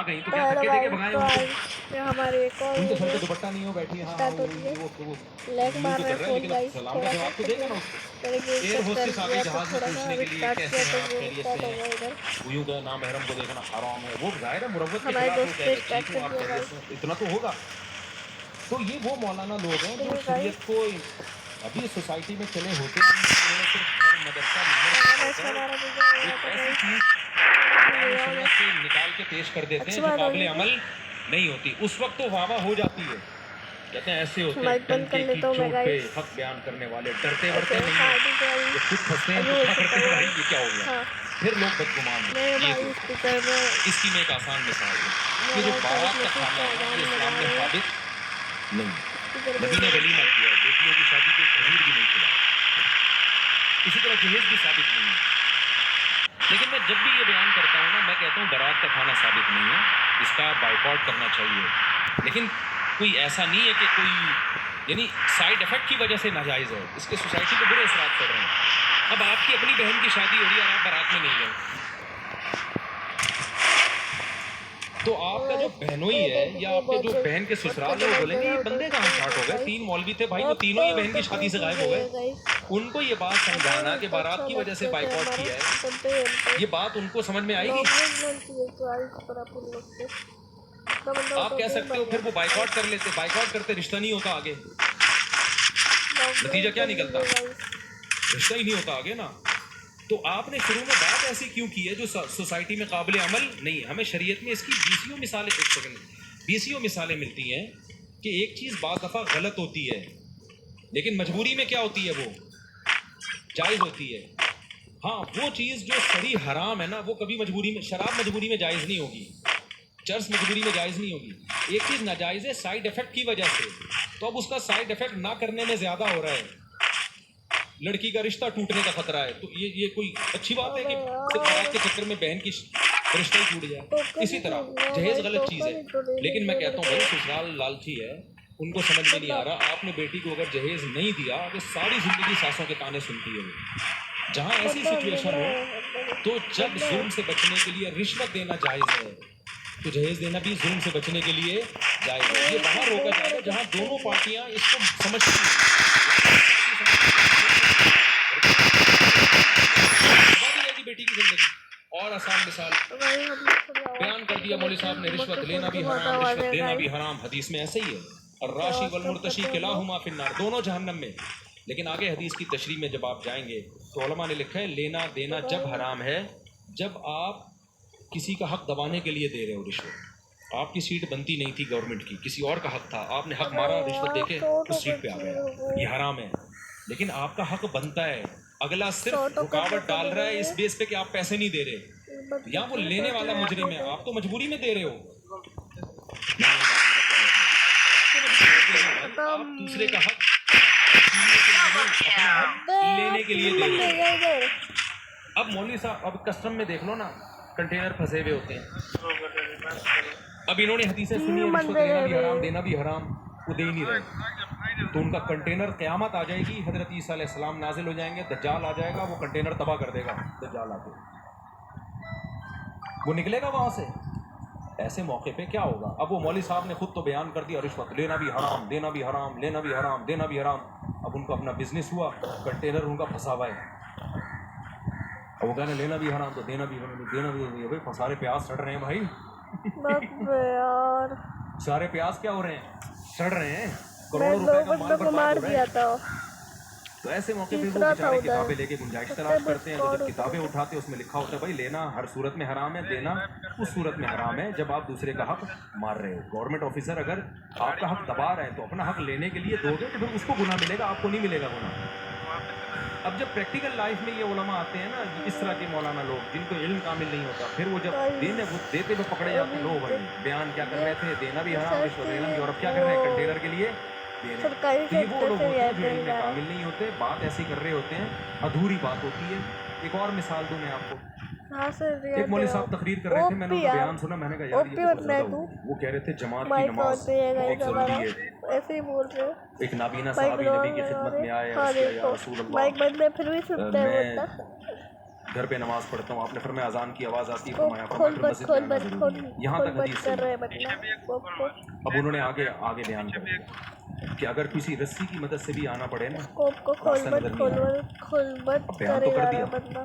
आ गई तो क्या धक्के देके भगाए उनको? ये हमारे उनके सर पे दुपट्टा नहीं हो बैठी। हाँ हाँ, वो लेग मार रहे फोन लेकिन गाइस, सलाम का थोड़ा सा जवाब तो देगा ना उसको। मैंने गेम एयर सेट कर होस्टेस आ गई दिया तो जहाज में थोड़ा सा पूछने अभी के लिए स्टार्ट कैसे किया हैं तो आप, गेम खैरियत स्टार्ट से हो हैं? गया इधर। हुयूं का नाम महरम को देखना हराम है, वो जाहिर है मुरव्वत के हमारे खिलाफ वो दोस्त ने कहेगा स्टार्ट ठीक कर हूँ आप दिया खैरियत गाइस। से, इतना तो होगा। तो ये वो मौलाना लोग हैं जो चलिए गाइस, शरीयत को अभी सोसाइटी में चले होते हैं, सिर्फ घर मदरसा मैच हमारा बिगड़ गया था ऐसी गाइस। चीज कुरान और सुन्नत से निकाल के पेश कर देते अच्छी हैं जो बात काबिल होगी अमल नहीं होती। उस वक्त तो वाह वाह हो जाती है, कहते हैं ऐसे होते हैं माइक बंद कर टंके की लेता हूँ मैं चोट पे गाइस। हक बयान करने वाले, डरते ऐसे वरते नहीं हाँ है, ठीक है अभी ये खुद फंसते हैं अभी तो हो क्या सकता करते हैं है भाई गाइस। ये क्या हो गया, हाँ फिर लोग बदगुमान हैं। मेरे ये भाई स्पीकर में इसकी मैं एक आसान मिसाल हूँ, ये जो मोबाइल का बारात एक का मैसेज खाना का है ना आवाज ये लगा इस्लाम में रहे हैं। साबित नहीं, स्पीकर नबी ने वलीमा किया है, बेटियों की शादी पे खजूर भी नहीं खिलाया, इसी तरह जहेज भी साबित नहीं है। लेकिन मैं जब भी ये बयान करता हूँ ना, मैं कहता हूँ बारात का खाना साबित नहीं है, इसका बाइकआउट करना चाहिए। लेकिन कोई ऐसा नहीं है कि कोई यानी साइड इफेक्ट की वजह से नाजायज़ है, इसके सोसाइटी पे बुरे असरात पड़ रहे हैं। अब आपकी अपनी बहन की शादी हो रही है और आप बारात में नहीं गए, तो आपका जो बहनोई है या आपके जो बहन के ससुराल है वो बोलेंगे ये बंदे कहाँ स्टार्ट हो गए, 3 मौलवी थे भाई, वो तीनों ही बहन की शादी से गायब हो गए। उनको ये बात समझाना कि बारात की वजह से बाइकआउट किया है, ये बात उनको समझ में आएगी? आप कह सकते हो फिर वो बाइकआउट कर लेते, बाइकआउट करते रिश्ता नहीं होता आगे, नतीजा क्या निकलता, रिश्ता ही नहीं होता आगे ना। तो आपने शुरू में बात ऐसी क्यों की है जो सोसाइटी में काबिल अमल नहीं है? हमें शरीयत में इसकी बीसियों मिसालें, एक सेकंड, बीसियों मिसालें मिलती हैं कि एक चीज़ बाज़ दफ़ा गलत होती है लेकिन मजबूरी में क्या होती है, वो जायज़ होती है। हाँ, वो चीज़ जो सही हराम है ना, वो कभी मजबूरी में, शराब मजबूरी में जायज़ नहीं होगी, चर्स मजबूरी में जायज़ नहीं होगी। एक चीज़ नाजायज़ है साइड इफेक्ट की वजह से, तो अब उसका साइड इफेक्ट ना करने में ज़्यादा हो रहा है, लड़की का रिश्ता टूटने का खतरा है, तो ये कोई अच्छी बात है कि सिर्फ बारात के चक्कर में बहन की रिश्ता ही टूट जाए? इसी तरह जहेज गलत चीज़ है, लेकिन मैं कहता हूँ भाई ससुराल लालची है, उनको समझ में नहीं आ रहा। आपने बेटी को अगर जहेज नहीं दिया तो सारी जिंदगी सासों के ताने सुनती है वो। जहाँ ऐसी सिचुएशन हो तो जब जुल्म से बचने के लिए रिश्वत देना जायज़ है तो जहेज देना भी जुल्म से बचने के लिए जायज़ है। ये वहाँ रोका जाएगा जहाँ दोनों पार्टियाँ इसको समझती हैं। बेटी की जिंदगी और आसान मिसाल बयान कर दिया मौलवी साहब ने, रिश्वत लेना भी हराम, रिश्वत देना भी हराम, हदीस में ऐसे ही है, और राशि वल मुर्तशी किलाहुमा फिन्नार, दोनों जहन्नम में। लेकिन आगे हदीस की तशरीह में जब आप जाएंगे तो उलमा ने लिखा है लेना देना जब हराम है जब आप किसी का हक दबाने के लिए दे रहे हो रिश्वत। आपकी सीट बनती नहीं थी गवर्नमेंट की, किसी और का हक था, आपने हक मारा, रिश्वत देके उस सीट पे आ गया, ये हराम है। लेकिन आपका हक बनता है, अगला सिर्फ रुकावट डाल रहा है इस बेस पे कि आप पैसे नहीं दे रहे, या वो लेने वाला मुजरिम है, आप तो मजबूरी में दे रहे हो। आप दूसरे का हक लेने के लिए दे रहे हो। अब मौलवी साहब, अब कस्टम में देख लो ना, कंटेनर फंसे हुए होते हैं, अब इन्होंने हदीसें सुनी है रिश्वत लेना भी हराम देना भी हराम, वो दे ही नहीं रहे, तो उनका कंटेनर क़यामत आ जाएगी, हज़रत ईसा अलैहिस्सलाम नाजिल हो जाएंगे, दज्जाल आ जाएगा, वो कंटेनर तबाह कर देगा, दज्जाल आके वो निकलेगा वहाँ से। ऐसे मौके पे क्या होगा? अब वो मौलवी साहब ने खुद तो बयान कर दिया रिश्वत लेना भी हराम देना भी हराम, लेना भी हराम देना भी हराम। अब उनका अपना बिजनेस हुआ, कंटेनर उनका फंसा हुआ है, अब वो कहना लेना भी हराम तो देना भी भाई, सारे प्याज सड़ रहे हैं भाई यार सारे प्याज क्या हो रहे हैं, सड़ रहे हैं, करोड़ों रुपए का माल बर्बाद हो रहा है। तो ऐसे मौके पे वो बेचारे किताबें लेके गुंजाइश तलाश करते हैं, तो जब किताबें उठाते हैं उसमें लिखा होता है भाई लेना हर सूरत में हराम है, देना उस सूरत में हराम है जब आप दूसरे का हक मार रहे हो। गवर्नमेंट ऑफिसर अगर आपका हक दबा रहे हैं तो अपना हक लेने के लिए दोगे तो फिर उसको गुनाह मिलेगा, आपको नहीं मिलेगा गुनाह। अब जब प्रैक्टिकल लाइफ में ये उलमा आते हैं ना, इस तरह के मौलाना लोग जिनको इल्म कामिल नहीं होता, फिर वो जब देते हुए पकड़े जाते हैं, लो भाई बयान क्या कर रहे थे, देना भी हराम रिश्वत देना भी, और अब क्या कर रहे हैं कंटेनर के लिए सरकारी तो ये वो लोग होते हैं जो इल्म में सेक्टर कामिल नहीं होते, बात ऐसी कर रहे होते हैं, अधूरी बात होती है। एक और मिसाल दूं मैं आपको, एक मौलवी साहब तकरीर कर रहे थे, मैंने उनका बयान सुना, मैंने कहा यार ये बहुत ज़्यादा हो, वो कह रहे थे जमात की नमाज बहुत ज़रूरी है, ऐसे ही बोल रहे हो, एक नाबीना साहबी नबी की खिदमत में आए, फिर भी सुनते हैं घर पे नमाज पढ़ता हूँ, आपने फरमाया अजान की आवाज़ आती है, को फरमाया खोल फिर मत मस्जिद खोल में आना मत खोल ज़रूरी है। यहाँ खोल तक मत हदीस कर सही रहे है। हैं मतलब को अब उन्होंने आगे आगे बयान कर दिया कि अगर किसी रस्सी की मदद से भी आना पड़े ना, स्कोप को रास्ता नजर नहीं आ रहा, खोल मत अब बयान तो करे कर जा दिया। रहा बंदा।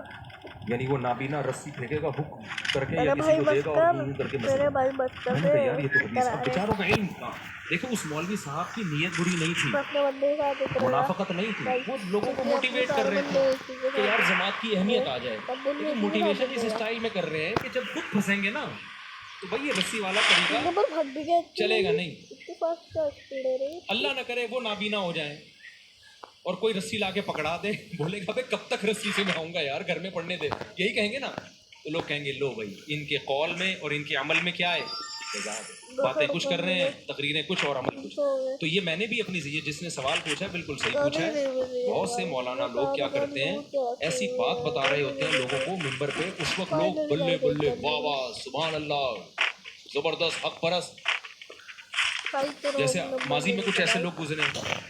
यानी वो नाबीना रस्सी फेंकेगा हुक करके या मेरे किसी भाई को मत देगा और कर, यूं करके मेरे मस्जिद। भाई मत कर मैंने दे कहा यार ये तो हदीस, अब करा रहे बेचारों का इल्म था। देखो उस मौलवी साहब की नीयत बुरी नहीं थी, अपने बंदे के साथ उतरेगा मुनाफकत नहीं थी, भाई, वो लोगों को क्योंकि अपने मोटिवेट कर सारे रहे बंदे थे उसी के कि साथ यार जमात की अहमियत आ जाए। तब दिन में लेकिन उसी के साथ मोटिवेशन इस उतरेगा। स्टाइल में कर रहे हैं कि जब खुद फंसेंगे ना तो भाई ये रस्सी वाला तरीका इनके पर भाग भी गया चलेगा नहीं। इसके पास क्या स्पीड है रे। अल्लाह न करे वो नाबीना हो जाए और कोई रस्सी लाके पकड़ा दे, बोलेगा भाई कब तक रस्सी से मैं आऊंगा यार, घर में पढ़ने दे, यही कहेंगे ना, तो लोग कहेंगे लो भाई इनके कौल में और इनके अमल में क्या है, बातें कुछ कर रहे हैं, तकरीरें कुछ और अमल कुछ। तो ये मैंने भी अपनी, ये जिसने सवाल पूछा बिल्कुल सही पूछा है। बहुत से मौलाना लोग क्या करते हैं, ऐसी बात बता रहे होते हैं लोगों को मिंबर पे, उस वक्त लोग बल्ले बल्ले वाह वाह सुभान अल्लाह जबरदस्त हक परस्त। जैसे माजी में कुछ ऐसे लोग गुजरे,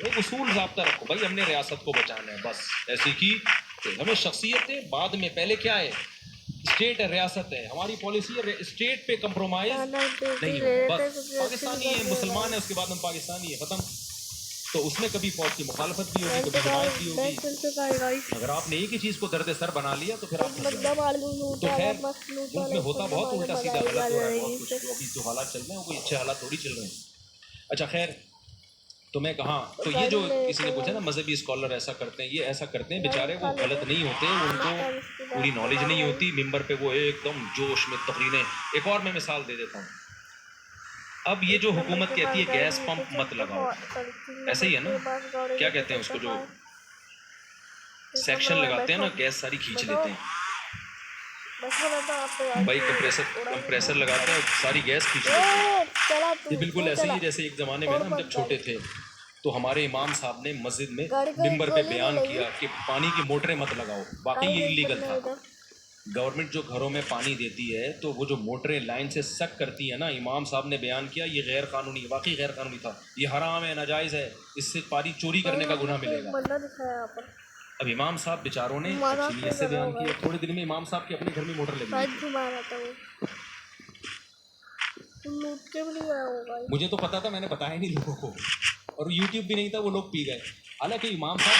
एक उसूल ज़ाब्ता रखो भाई, हमने रियासत को बचाना है बस, ऐसी की हमें शख्सियत है बाद में, पहले क्या है, स्टेट है रियासत है, हमारी पॉलिसी है स्टेट पे कंप्रोमाइज नहीं हो, बस पाकिस्तानी है मुसलमान है उसके बाद हम पाकिस्तानी है खत्म। तो उसमें कभी फौज की मुखालफत भी होगी, कभी हिमायत भी होगी। अगर आपने एक ही चीज़ को दर्द सर बना लिया तो फिर आप तो खैर मुल्क में होता बहुत उल्टा सीधा गलत हो रहा है, बहुत कुछ अभी जो हालात चल रहे हैं वो कोई अच्छे हालात थोड़ी चल रहे हैं। अच्छा खैर, तो मैं कहा तो ये जो किसी ने पूछा ना मजहबी स्कॉलर ऐसा करते हैं, ये ऐसा करते हैं बेचारे, वो गलत नहीं होते, उनको पूरी नॉलेज नहीं होती, मिंबर पे वो एकदम जोश में तकरीरें। एक और मैं मिसाल दे देता हूँ, अब ये जो हुकूमत कहती है गैस पंप मत लगाओ, ऐसे ही है ना, क्या कहते हैं उसको, जो सेक्शन लगाते हैं ना, गैस सारी खींच लेते हैं भाई, कंप्रेसर लगाते हैं सारी गैस खींच लेते हैं। ये बिल्कुल ऐसे ही है जैसे एक ज़माने में ना हम जब छोटे थे तो हमारे इमाम साहब ने मस्जिद में मिंबर पे बयान किया कि पानी की मोटरें मत लगाओ, वाकई ये इलीगल था। गवर्नमेंट जो घरों में पानी देती है तो वो जो मोटरें लाइन से सक करती है ना, इमाम साहब ने बयान किया ये गैर कानूनी, वाकई गैर कानूनी था, ये हराम है, नाजायज़ है, इससे पानी चोरी करने का गुनाह मिलेगा। अब इमाम साहब बेचारों ने अच्छी नीयत से बयान किया, थोड़े दिन में इमाम साहब के अपने घर में मोटर लगी। मुझे तो पता था, मैंने बताया नहीं लोगों को, और यूट्यूब भी नहीं था, वो लोग पी गए। हालांकि इमाम साहब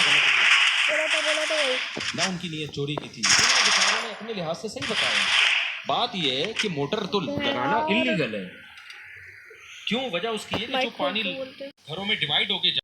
ना उनकी नीयत चोरी की थी, बेचारों ने अपने लिहाज से सही बताया। बात यह है कि मोटर तो लगाना इलीगल है, क्यों, वजह उसकी है कि जो पानी घरों में डिवाइड होके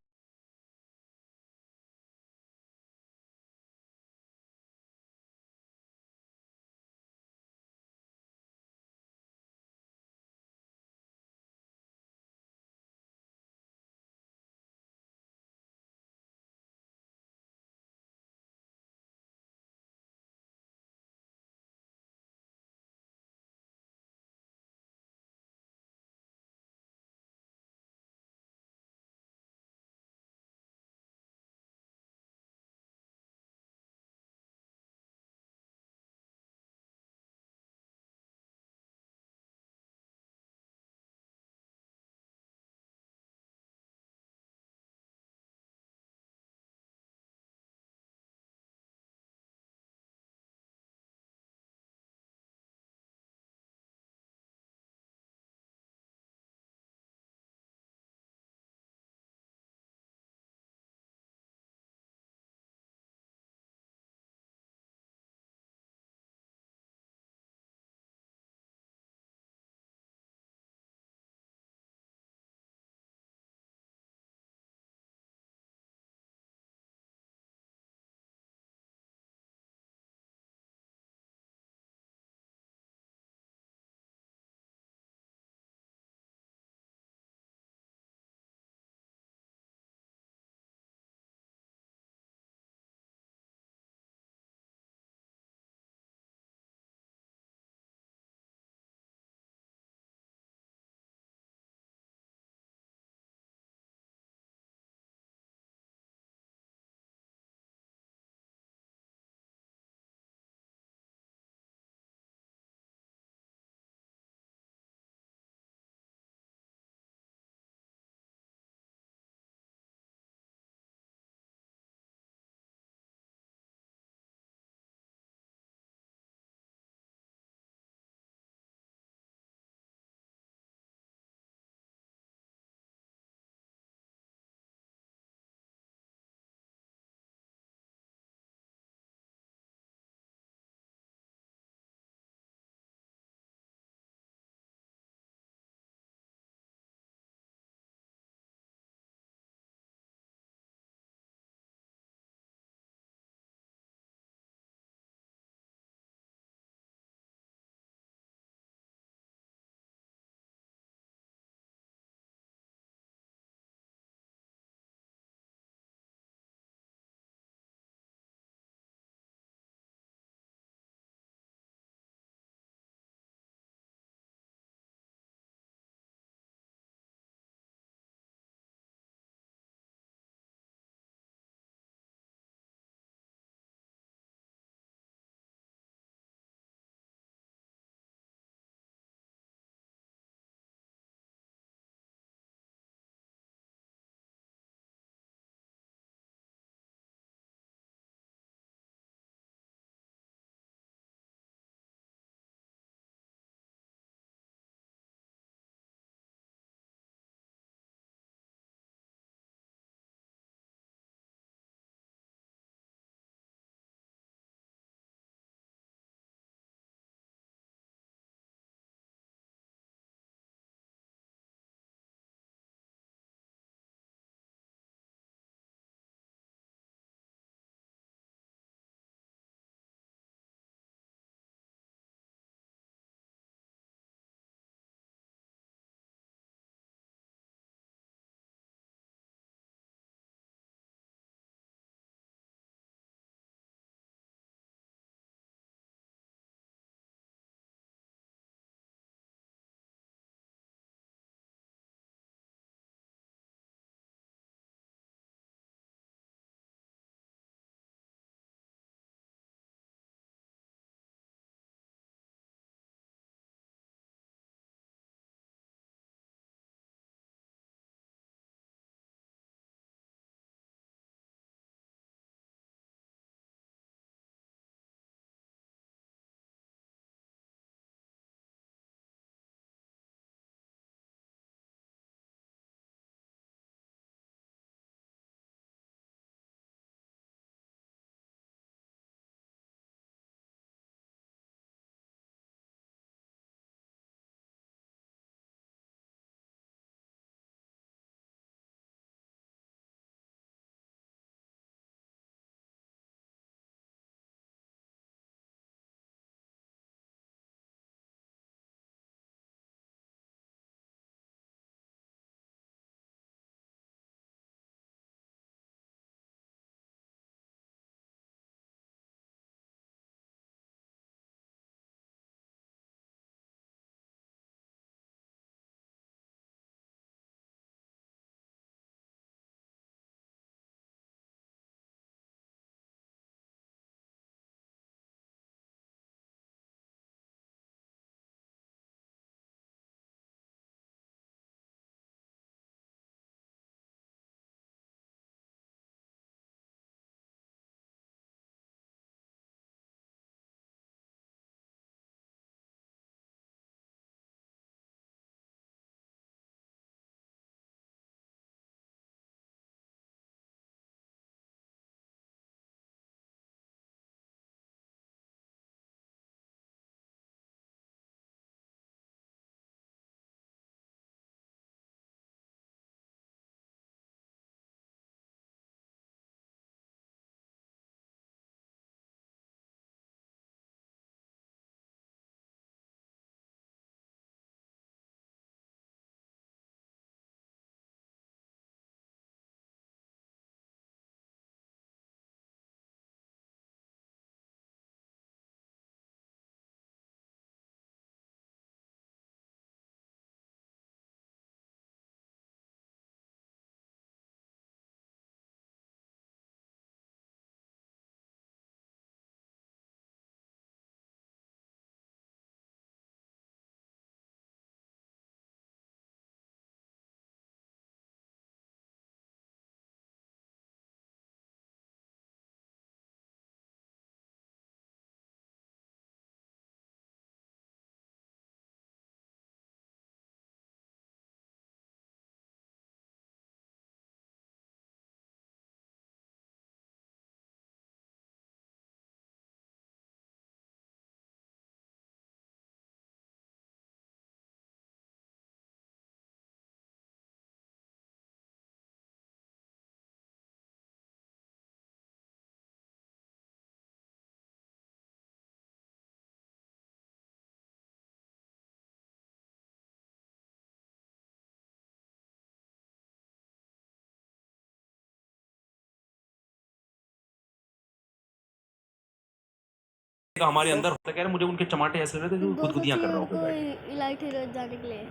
हमारे अंदर होता, कह रहे मुझे उनके चमाटे ऐसे लग रहे थे जो गुदगुदियां कर रहा हो भाई। इलाइट हीरो जाने के लिए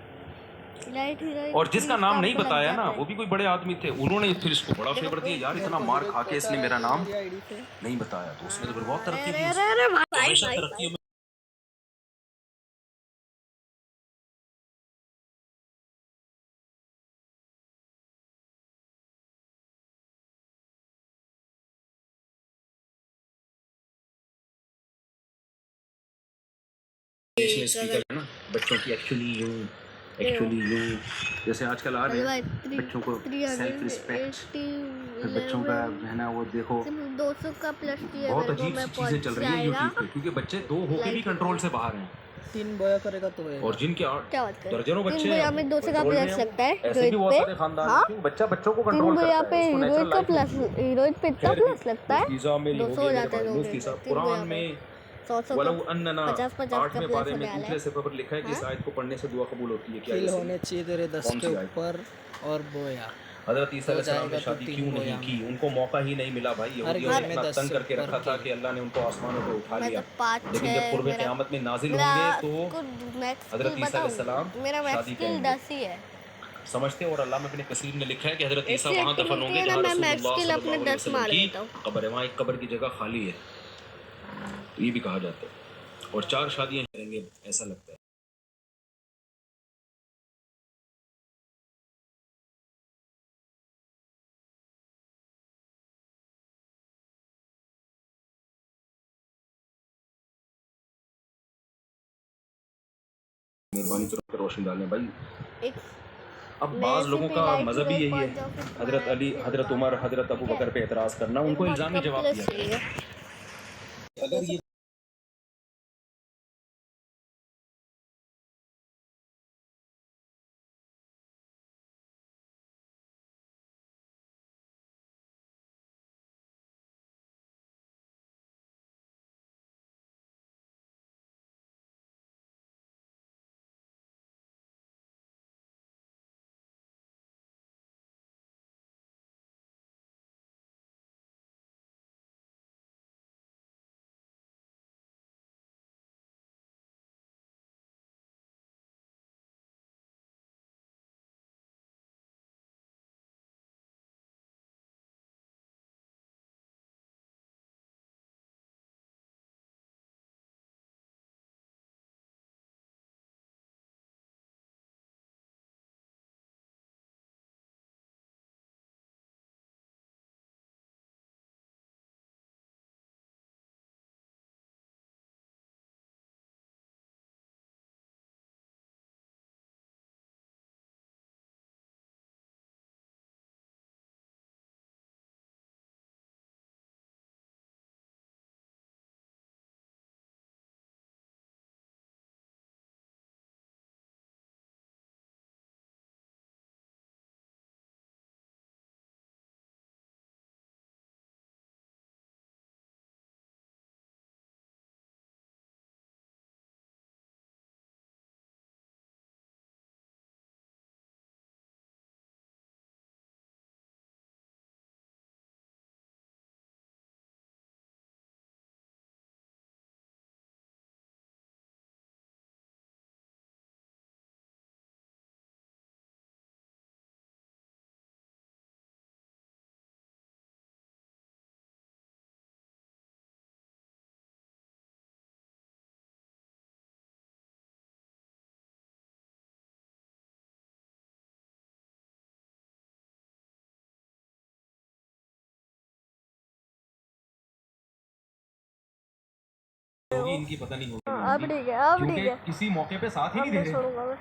इलाइट हीरो और जिसका नाम नहीं बताया ना वो भी कोई बड़े आदमी थे, उन्होंने फिर इसको बड़ा फेवर दिया, यार इतना मार खा के इसने मेरा नाम नहीं बताया, तो उसने तो फिर बहुत तरक्की की, हमेशा तरक्की में। स्पीकर है ना बच्चों की, एक्चुअली यूं जैसे आजकल आ रहे हैं बच्चों को सेल्फ रिस्पेक्ट, फिर बच्चों का है ना वो देखो 200 का प्लस बहुत अजीब सी चीजें चल रही है यूट्यूब पे, क्योंकि बच्चे 2 होके भी कंट्रोल से बाहर हैं। 3 बोया करेगा तो होएगा। और जिनके क्या बात कर दर्जनों बच्चे हैं, हमें 200 का प्लस लगता है ऐसे भी बहुत सारे खानदान हैं कि बच्चा बच्चों को कंट्रोल करता है। पे हीरोइन का प्लस, हीरोइन पे इतना प्लस लगता है, 200 हो जाता है। मुफ्ती साहब कुरान में वलौ अन्नना 50 8वें पारे में दूसरे सफर पर लिखा है कि इस आयत को पढ़ने से दुआ कबूल होती है। क्या किल होने चाहिए तेरे 10 के ऊपर और बोया। हज़रत ईसा अलैहिस्सलाम ने शादी क्यों नहीं की? उनको मौका ही नहीं मिला भाई, यहूदियों ने इतना तंग करके रखा था कि अल्लाह ने उनको आसमानों पे उठा लिया। लेकिन जब कुर्बे क़यामत में नाजिल होंगे तो हज़रत ईसा अलैहिस्सलाम शादी करेंगे, समझते। और अल्लाह में अपने कसीर में लिखा है कि हज़रत ईसा वहाँ दफन होंगे जहाँ रसूलुल्लाह सल्लल्लाहु अलैहि वसल्लम की कब्र है, वहाँ एक कब्र की जगह खाली है, तो ये भी कहा जाता है। और 4 शादियाँ करेंगे ऐसा लगता है। मेहरबानी करो रोशनी डालें भाई। अब बाज़ लोगों का मज़हब ही यही है, हज़रत अली, हज़रत उमर, हज़रत अबू बकर पे एतराज़ करना, उनको इल्ज़ामी जवाब दिया। अगर ये होगी इनकी पता नहीं होगी, अब ठीक है, अब ठीक क्योंकि है, किसी मौके पे साथ ही नहीं दे रहे। छोड़ूंगा मैं।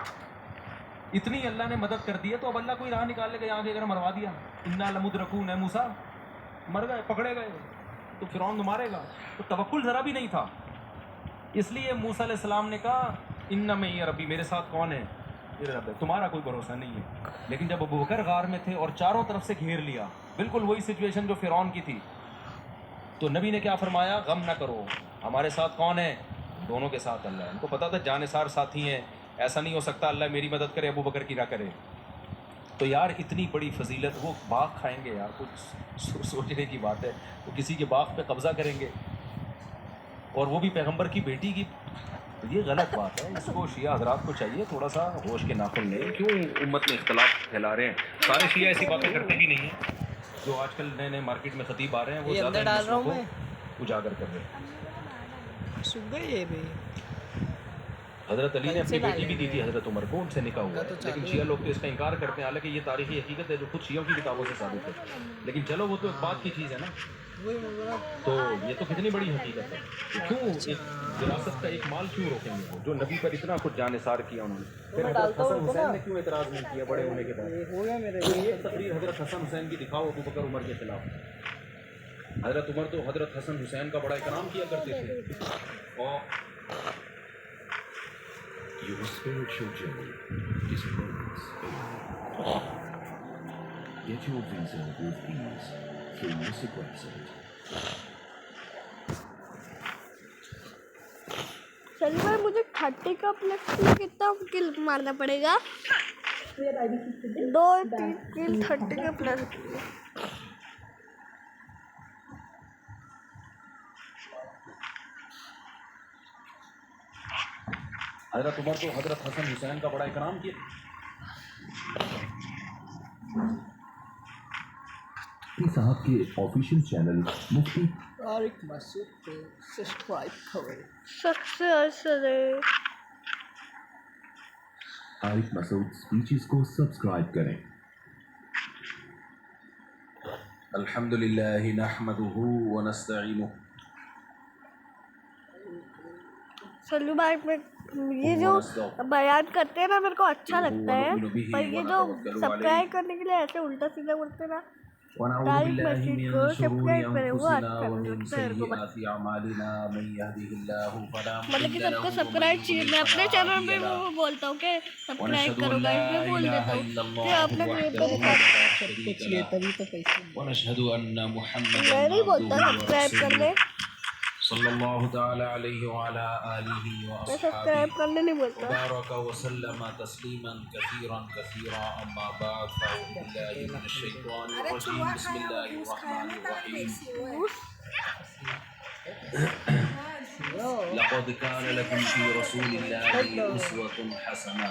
इतनी अल्लाह ने मदद कर दी है, तो अब अल्लाह कोई राह निकाल लेगा, यहाँ से अगर मरवा दिया, इन्ना लमुद्रकून है मूसा, मर गए, पकड़े गए, तो फिरौन तो मारेगा। तो तवक्कुल ज़रा भी नहीं था, इसलिए मूसा अलैहिस्सलाम ने कहा इन्ना में ये रब्बी, मेरे साथ कौन है? मेरे रब है, तुम्हारा कोई भरोसा नहीं है। लेकिन जब अबू बकर गार में थे और चारों तरफ से घेर लिया, बिल्कुल वही सिचुएशन जो फिरौन की थी, तो नबी ने क्या फरमाया? गम ना करो, हमारे साथ कौन है? दोनों के साथ अल्लाह है। उनको पता था जानिसार साथी हैं, ऐसा नहीं हो सकता अल्लाह मेरी मदद करे अबू बकर की ना करे। तो यार इतनी बड़ी फजीलत, वो बाग खाएंगे यार, कुछ सोचने की बात है, वो किसी के बाग पे कब्ज़ा करेंगे। और वो भी पैगंबर की बेटी की। ये गलत बात है। इसको शिया हजरात को चाहिए थोड़ा सा होश के नाखुन लें। क्यों उम्मत में इख्तलाफ फैला रहे हैं? सारे शिया ऐसी बातें करते भी नहीं हैं। जो आजकल नए नए मार्केट में खतीब आ रहे हैं वो ये अंदर ज़्यादा इन डाल रहा मसलों हूँ को उजागर कर रहे हैं। सूख गई ये भी। हज़रत अली ने कल अपनी से बेटी भी दी डालेंगे। थी हज़रत उमर को, उनसे निकाह हुआ तो है। चालू लेकिन है। शिया लोग तो इसका इनकार करते हैं, हालांकि ये तारीखी हकीकत है जो खुद शियों की किताबों से साबित है। लेकिन चलो वो तो एक बात की चीज़ है ना। वही मैं बोला। तो ये तो कितनी बड़ी हकीकत है। तो क्यों एक विरासत का एक माल क्यों रोकेंगे वो, जो नबी पर इतना कुछ जानिसार किया उन्होंने। फिर हज़रत हसन हुसैन ने क्यों एतराज़ नहीं किया बड़े होने के बाद? ये हो गया मेरे तो एक तकरीर हज़रत हसन हुसैन की दिखाओ अबू बकर उमर के खिलाफ। हज़रत उमर तो हज़रत हसन हुसैन का बड़ा इकराम किया करते थे। और Your spiritual journey is moments away. Get your visa with ease through Mr. website. चलिए भाई, मुझे 30 का प्लस में कितना किल मारना पड़ेगा? 2-3 किल 30 के प्लस। हज़रत उमर तो हज़रत हसन हुसैन का बड़ा इकराम किया। साहब के ऑफिशियल चैनल मुफ्ती तारिक मसूद को सब्सक्राइब करें। सबसे असर है। तारिक मसूद स्पीचेस को सब्सक्राइब करें। अल्हम्दुलिल्लाह नहमदुहु व नस्तईनुहु। सल्लू भाई में ये जो बयान करते हैं ना, मेरे को अच्छा लगता है। पर ये जो सब्सक्राइब करने के लिए ऐसे उल्टा सीधा बोलते हैं ना, तारिक मस्जिद को सब्सक्राइब करें, वो अच्छा नहीं लगता है मेरे को। मतलब कि सबको सब्सक्राइब चाहिए। मैं अपने चैनल पे वो बोलता हूँ कि सब्सक्राइब करो गाइस, मैं बोल देता हूँ कि आप लोग ये तो कुछ ये तभी तो पैसे। मैं नहीं बोलता सब्सक्राइब कर ले। सल्लल्लाहु तआला अलैहि व अला आलिहि व मैं सब्सक्राइब करने नहीं बोलता। बारक व सल्लम तस्लीमन कसीरन कसीरा अम्मा बाद फअऊज़ु बिल्लाहि मिनश शैतानिर रजीम बिस्मिल्लाहिर रहमानिर रहीम लक़द कान लकुम फी रसूलिल्लाहि उस्वतुन हसना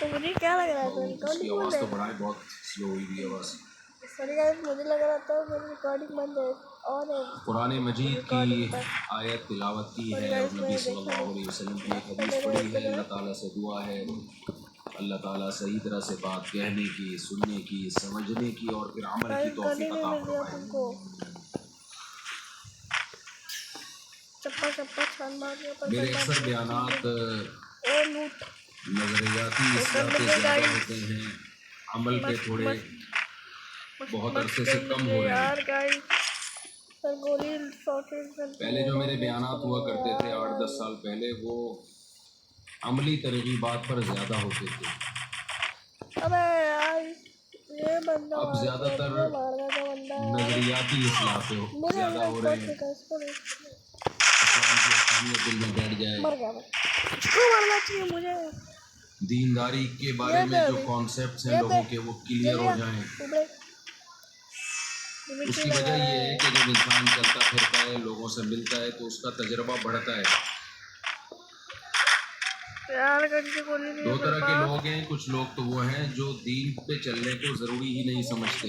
तो मुझे क्या लग रहा था उसकी आवाज़ तो बढ़ाए, बहुत स्लो हुई हुई आवाज़। सॉरी गाइस, मुझे लग रहा था मेरी रिकॉर्डिंग बंद है और कुरान मजीद की आयत तिलावत की है और नबी सल्लल्लाहु अलैहि वसल्लम की एक हदीस पढ़ी है। अल्लाह ताला से दुआ है अल्लाह ताला सही तरह से बात कहने की, सुनने की, समझने की और फिर अमल की तौफीक अता फरमाए। चप्पा चप्पा छान मार दिया। मेरे अक्सर बयानात नजरियाती इस्लाह पे ज़्यादा होते हैं, अमल पे थोड़े बहुत अरसे से कम हो रहे हैं। पहले जो मेरे बयानात हुआ करते थे 8-10 साल पहले, वो अमली तरगीबात पर ज़्यादा होते थे। अबे यार, ये बंदा अब ज़्यादातर नजरियाती इस्लाह पे ज़्यादा हो रहे हैं। इस्लाम की अहमियत दिल में बैठ जाए, मरना चाहिए मुझे। दीनदारी के बारे में जो कॉन्सेप्ट्स हैं लोगों के, वो क्लियर हो जाएं। उसकी वजह ये है कि जब इंसान चलता फिरता है, लोगों से मिलता है, तो उसका तजर्बा बढ़ता है। दो तरह के लोग हैं। कुछ लोग तो वो हैं जो दीन पे चलने को ज़रूरी ही नहीं समझते।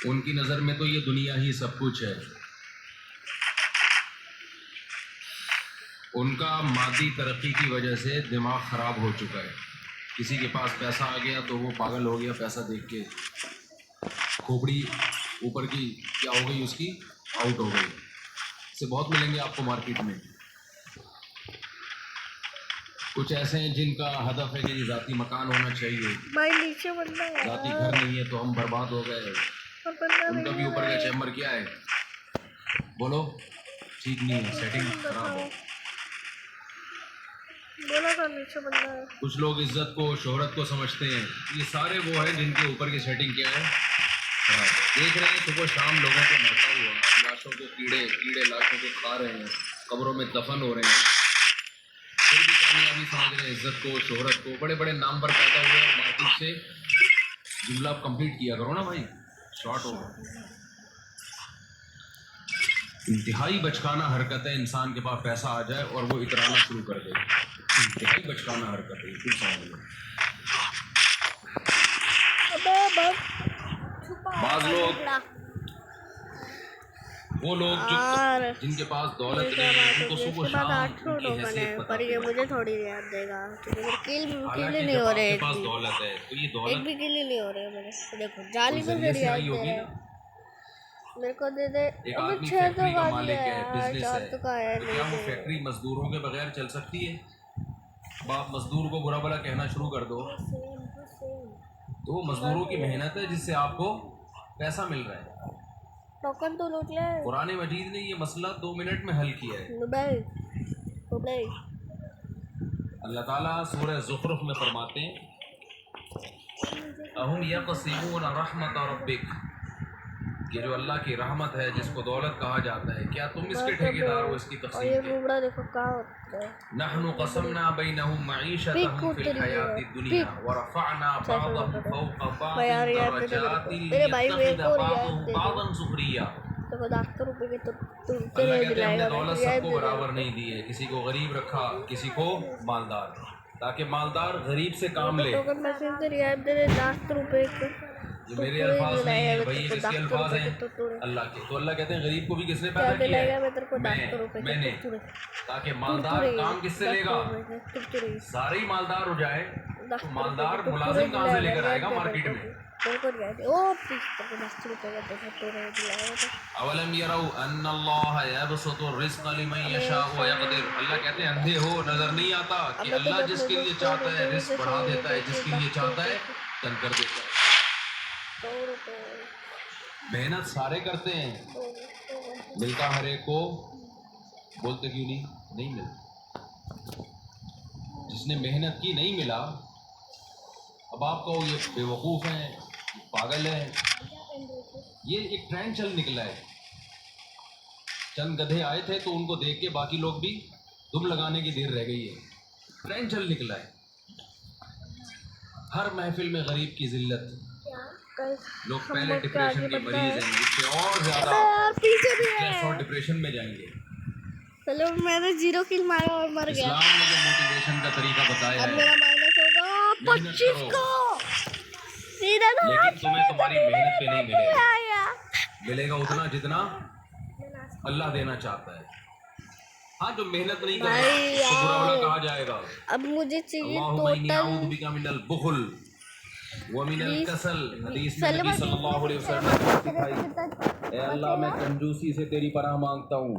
उनकी नज़र में तो ये दुनिया ही सब कुछ है। उनका मादी तरक्की की वजह से दिमाग ख़राब हो चुका है। किसी के पास पैसा आ गया तो वो पागल हो गया, पैसा देख के खोपड़ी ऊपर की क्या हो गई उसकी, आउट हो गई। से बहुत मिलेंगे आपको मार्केट में। कुछ ऐसे हैं जिनका हदफ है कि ज़ाती मकान होना चाहिए, नीचे बंदा है, ज़ाती घर नहीं है तो हम बर्बाद हो गए। उनका भी ऊपर का चैम्बर क्या है, बोलो, ठीक नहीं है, सेटिंग खराब है। बोला था नीचे बंदा है। कुछ लोग इज्जत को शोहरत को समझते हैं, ये सारे वो हैं जिनके ऊपर की सेटिंग क्या है खराब। देख रहे हैं सुबह शाम लोगों को मरता हुआ, लाशों को कीड़े लाशों को खा रहे हैं, कब्रों में दफन हो रहे हैं, फिर भी कामयाबी समझ रहे हैं इज्जत को शोहरत को। बड़े बड़े नाम पर पैदा हुए हैं, मार्केट से जुमला आप कंप्लीट किया करो ना भाई, शॉर्ट हो गया। इंतहाई बचकाना हरकत है इंसान के पास पैसा आ जाए और वो इतराना शुरू कर दे, इंतहाई बचकाना हरकत है, कुछ समझ लो। अबे बस छुपा बाज लोग, वो लोग जो यार जिनके पास दौलत नहीं है उनको सुबह इसके बाद शाम 8 उनकी लोग हैसियत हैं, पता पर ये चले। मुझे थोड़ी याद देगा क्योंकि मेरे किल हालांकि नहीं जब हो रहे, आपके पास दौलत है तो ये एक दौलत भी किल नहीं हो रहे मेरे। देखो जाली कोई में जरिए मेरी से याद आई दे होगी रहे ना। हैं। मेरे को दे दे। एक अबे आदमी 6 तो फैक्ट्री का गाड़ी मालिक है, है, बिजनेस 4 है, तो का है तो क्या वो फैक्ट्री मजदूरों के बगैर चल सकती है? बाप मजदूर को बुरा भला कहना शुरू कर दो तो वो मजदूरों की मेहनत है जिससे आपको पैसा मिल रहा है। टोकन तो लूट ले। कुरान मजीद ने ये मसला 2 मिनट में हल किया है। दुबई अल्लाह ताला सूरह ज़ुख़रुफ़ में फरमाते हैं, अहुम यक़सिमून रहमत रब्बिक, ये जो अल्लाह की रहमत है जिसको दौलत कहा जाता है, क्या तुम इसके ठेकेदार हो इसकी और तक़सीम ये के? बुबड़ा देखो क्या होता है। नहनु क़समना बैनहुम मईशतहुम फिल हयातिद दुनिया व रफ़अना बअदहुम फ़ौक़ यार बादिन याद दरजातिन मेरे भाई मेरे लियत्तख़िज़ को याद बादुहुम दे बादन सुख़रिया। देखो 10 रुपए की तो अल्लाह कहते हैं हमने दौलत सबको दिलाएगा। बराबर नहीं दी है, किसी को गरीब रखा किसी को मालदार, ताकि मालदार गरीब से काम ले। टोकन मैसेज से रियायत दे दे 10 रुपए के। ये मेरे अल्फाज नहीं है भाई, ये किसके अल्फाज हैं? अल्लाह के। तो अल्लाह कहते हैं गरीब को भी किसने पैदा किया दिलाएगा है? मैं तेरे को 10 रुपए के मैंने, ताकि मालदार काम किससे लेगा? सारे ही मालदार हो जाए तो मालदार मुलाजिम कहाँ से लेकर आएगा मार्केट में? ओ प्लीज तेरे को 10 रुपए का दे तो दिलाएगा। अवलम यरौ अन्नल्लाह यबसुतु रिज़्क़ लिमन यशाअ व यक़दिर। अल्लाह कहते हैं अंधे हो, नजर नहीं आता कि अल्लाह जिसके लिए चाहता है रिज़्क़ बढ़ा देता है, जिसके लिए चाहता है तंग कर देता है। 100 रुपए मेहनत सारे करते हैं, मिलता हर एक को, बोलते क्यों नहीं मिलता। जिसने मेहनत की नहीं मिला, अब आप कहो ये बेवकूफ़ हैं, पागल हैं। ये एक ट्रेंड चल निकला है, चंद गधे आए थे तो उनको देख के बाकी लोग भी दुम लगाने की देर रह गई है। ट्रेंड चल निकला है, हर महफिल में गरीब की जिल्लत। लोग पहले डिप्रेशन के मरीज हैं, इससे और ज्यादा पीछे भी है। स्ट्रेस और डिप्रेशन में जाएंगे। चलो मैंने 0 किल मारा और मर गया। इस्लाम ने जो मोटिवेशन का तरीका बताया अब है, मेरा माइनस होगा 25 को। सीधा तो लेकिन तुम्हें तुम्हारी मेहनत पे नहीं मिलेगा, आया। मिलेगा उतना जितना अल्लाह देना चाहता है। हाँ, जो मेहनत नहीं कर भाई रहा उसको बुरा भला यार। कहा जाएगा। अब मुझे चाहिए अल्लाहुम्मा इन्नी टोटल अऊज़ु बिका मिनल बुख़ल व मिनल कसल। हदीस में नबी सलमान सल्लल्लाहु अलैहि वसल्लम ने सिखाई, ए अल्लाह मैं कंजूसी से तेरी पनाह मांगता हूँ,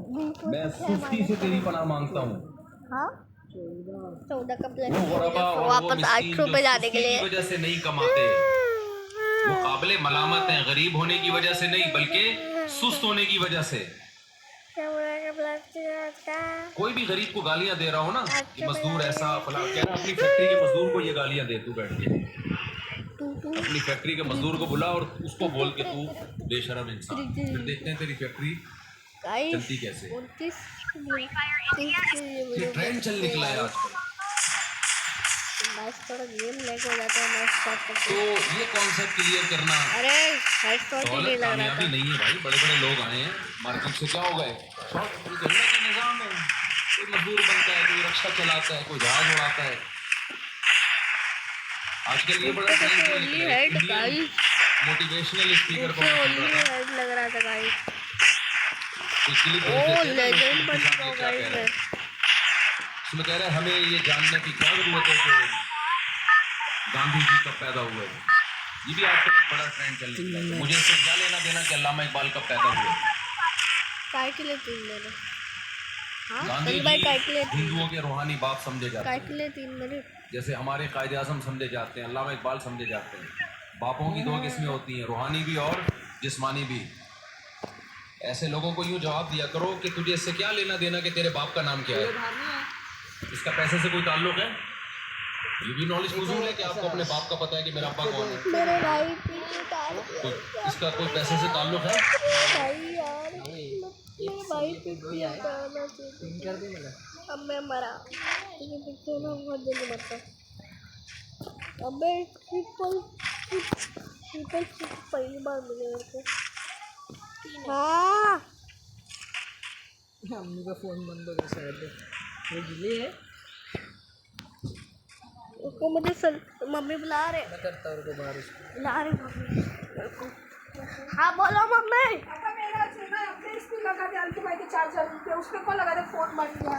मैं सुस्ती से तेरी पनाह मांगता हूँ। हाँ 14 का प्लस वो गुरबा और वो वापस 8 मिस्कीन रुपए जो जाने के सुस्ती लिए। की वजह से नहीं कमाते, वो काबिले मलामत हैं, गरीब होने की वजह से नहीं बल्कि सुस्त होने की वजह से। कोई भी गरीब को गालियां दे रहा हो ना कि मजदूर ऐसा फला, कह रहा अपनी फैक्ट्री के मजदूर को ये गालियां दे, तू बैठ के अपनी फैक्ट्री के मजदूर को बुला और उसको बोल के तू बेशरम इंसान। फिर देखते हैं तेरी फैक्ट्री चलती कैसे। ये ट्रेंड चल निकला है आजकल। थोड़ा गेम लैग हो जाता है मैच स्टार्ट करते। तो ये कॉन्सेप्ट क्लियर करना, अरे हेड शॉट ही नहीं दौलत लग रहा कामयाबी था। नहीं है भाई। बड़े बड़े लोग आए हैं मार्केट से, क्या हो गए, शॉर्ट का निजाम है। कोई मजदूर बनता है, कोई रक्षा चलाता है, कोई जहाज उड़ाता है। आजकल ये बड़ा ट्रेंड चल निकला है। Head Indian guys, motivational speaker को ओनली हेड लग रहा था गाइस। ओ लेजेंड बन गया गाइस मैं। उसमें कह रहे हैं हमें ये जानने की क्या जरूरत है कि गांधी जी कब पैदा हुए। ये भी आजकल एक बड़ा ट्रेंड चल निकला है। मुझे इससे क्या लेना देना कि अल्लामा इकबाल कब पैदा हुए। काय के लिए 3 मिनट? हाँ गांधी चल भाई काय के लिए जी हिंदुओं के रूहानी बाप समझे जाते काय हैं, के लिए 3 मिनट? जैसे हमारे कायदे आज़म समझे जाते हैं, अल्लामा इकबाल समझे जाते हैं। बापों की 2 किस्में होती हैं, रूहानी भी और जिस्मानी भी। ऐसे लोगों को यूँ जवाब दिया करो कि तुझे इससे क्या लेना देना कि तेरे बाप का नाम क्या है। इसका पैसे से कोई ताल्लुक है? ये भी नॉलेज फजूल है कि आपको अपने बाप का पता है कि मेरा अब्बा कौन है। मेरे भाई पीछे उतार दिया। इसका कोई पैसे से ताल्लुक है? भाई यार मेरे भाई पीछे उतारना चाहिए। कर दे मैंने। अब मैं मरा लेकिन पीछे ना बहुत जल्दी मरता। अबे ट्रिपल पहली बार मिले मेरे को। हाँ मम्मी का फोन बंद हो गया शायद। वो गिली है। उसको मुझे मम्मी बुला रहे। मैं करता हूँ उनको बाहर उसको। बुला रहे मम्मी मेरे को। हाँ बोलो मम्मी। मेरा सुना अपने स्पीकर का ध्यान के भाई के चार्जर पे उसपे कॉल लगा दे फोन बन गया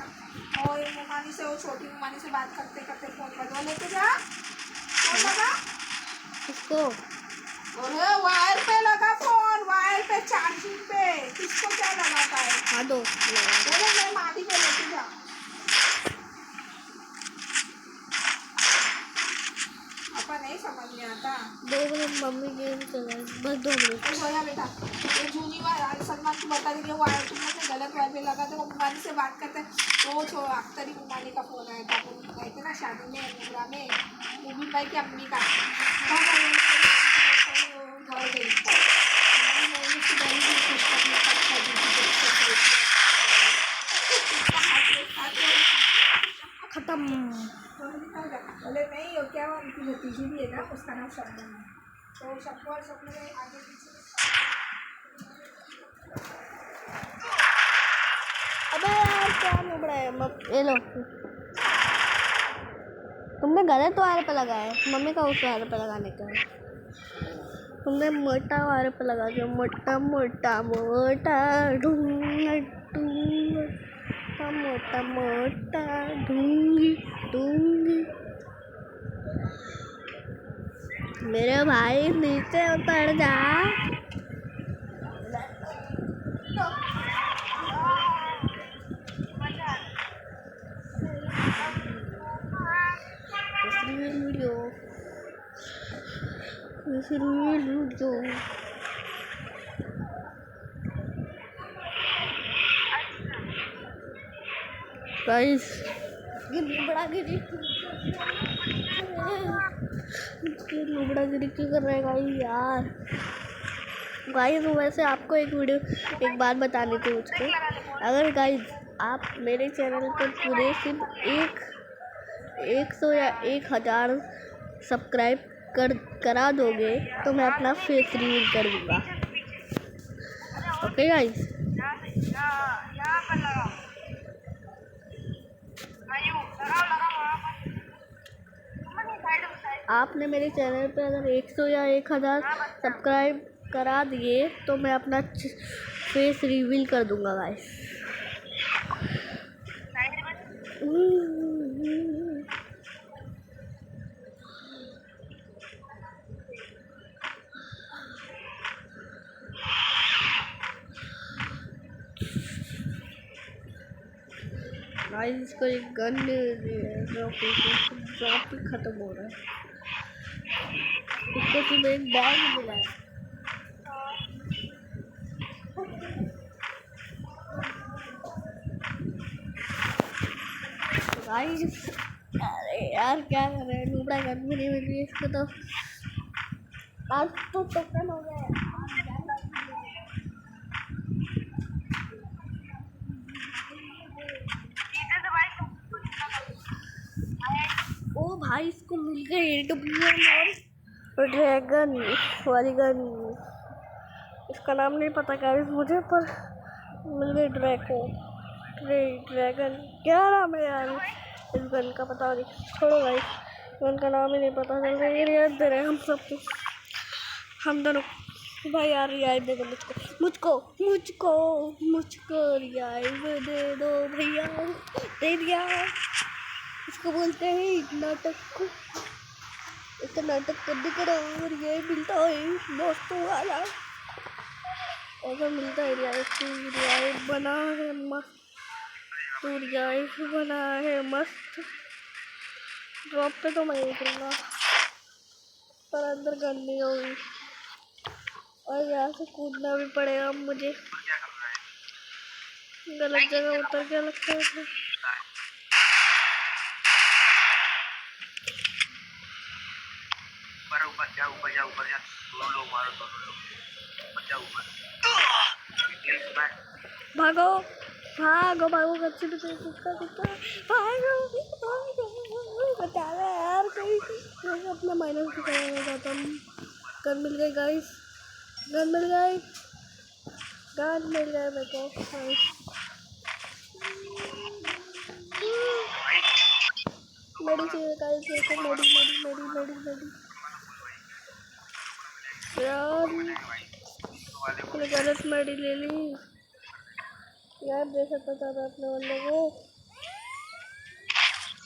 और ममानी से वो छोटी ममानी से बात करते करते फोन बजा लेके जा फोन लगा इसको अरे वायर पे लगा फोन वायर पे चार्जिंग पे किसको क्या लगाता है हाँ दो बोले मैं मादी को लेके जा अपन नहीं समझ में आता 2 मिनट मम्मी गेम चलाए बस 2 मिनट। तो बोला बेटा ये जूनी वायर सलमान को बता देंगे वायर तुम लोग ने गलत वायर पे लगा तो वो मुमानी से बात करते तो वो अख्तरी मुमानी का फोन आया था वो गए थे ना शादी में मुगरा में मुबीन भाई की अम्मी का घर गई खत्म। बोले नहीं और क्या उनकी भतीजी भी है ना उसका नाम शबनम है तो सबको और सब लोग आगे पीछे अबे यार क्या नुबड़ा है ये लो तुमने गलत वायर पे लगाया मम्मी का उस वायर पे लगाने का है। तुमने मोटा वायर पे लगा दिया मोटा मोटा मोटा ढूंढ ढूंढ मोटा मोटा ढूंढी ढूंढी। मेरे भाई नीचे उतर जा। वीडियो गाइस ये नुबड़ागिरी क्यों कर रहा है गाइस यार। गाइस वैसे आपको एक बात बतानी थी मुझको। अगर गाइस आप मेरे चैनल पर पूरे सिर्फ 100 या 1000 सब्सक्राइब करा दोगे तो मैं अपना फेस रिवील कर दूँगा। ओके गाइस आपने मेरे चैनल पे अगर 100 या 1000 सब्सक्राइब करा दिए तो मैं अपना फेस रिवील कर दूंगा गाइस। गाइस इसको एक गन ड्रॉप ही खत्म हो रहा है। इसको सिर्फ एक बैग मिला है। गाइस अरे यार क्या कर रहे हैं नुबड़ा गन भी नहीं मिल रही है इसको तो आज तो टोकन हो गया। ओ भाई इसको मिल गई AWM और ड्रैगन वाली गन। इसका नाम नहीं पता गाइस मुझे पर मिल गई ड्रैगन क्या नाम है यार इस गन का पता नहीं। छोड़ो गाइस गन का नाम ही नहीं पता चल रहा है। रियायत दे रहे हैं हम सबको हम दोनों भाई यार रियायत दे दो मुझको रियायत दे दो भैया दे दिया। इसको बोलते हैं नाटक। इसका नाटक करने का और ये मिलता है दोस्तों वाला ऐसा मिलता है। रियायत बना है मस्त तो रियायत बना है मस्त। ड्रॉप पे तो मैं उतरूंगा पर अंदर गन नहीं होगी और यहाँ से कूदना भी पड़ेगा मुझे। गलत जगह उतर के लगता है। भागो भागो भागो, कच्चे पे कुत्ता कुत्ता, भागो भागो, बता रहा है यार कोई। मैं अपना माइनस भी कराना चाहता हूँ। गन मिल गई गाइस, गन मिल गई, गन मिल गए मेरे को गाइस। मेडी चाहिए गाइस, मेरे को मेडी मेडी मेडी मेडी मेडी यार, मैंने गलत मेडी ले ली यार, दे सकता था मैं अपने बंदे को,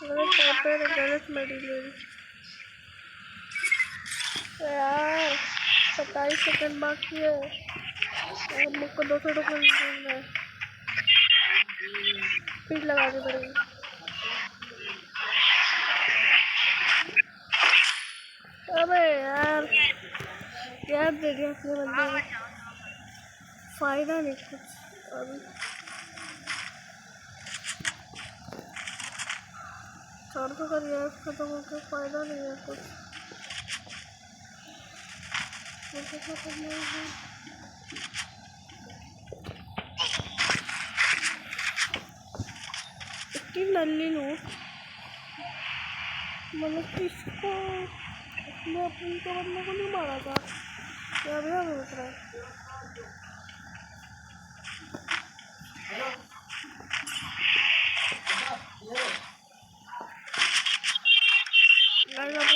गलत टाइम पे गलत मेडी ले ली यार। 27 सेकंड बाकी है और मुझको 200 टोकन देना है, स्पीड लगानी पड़ेगी। अबे यार, यार दे दिया अपने बंदे को, फायदा नहीं कुछ अभी। 400 का रियाज खत्म होकर फायदा नहीं है कुछ, मुझे खत्म नहीं है। इतनी नल्ली लूट, मतलब किसको, मैं अपने को बंदे को नहीं मारा था यार, यार लूट रहा है। गाइस अब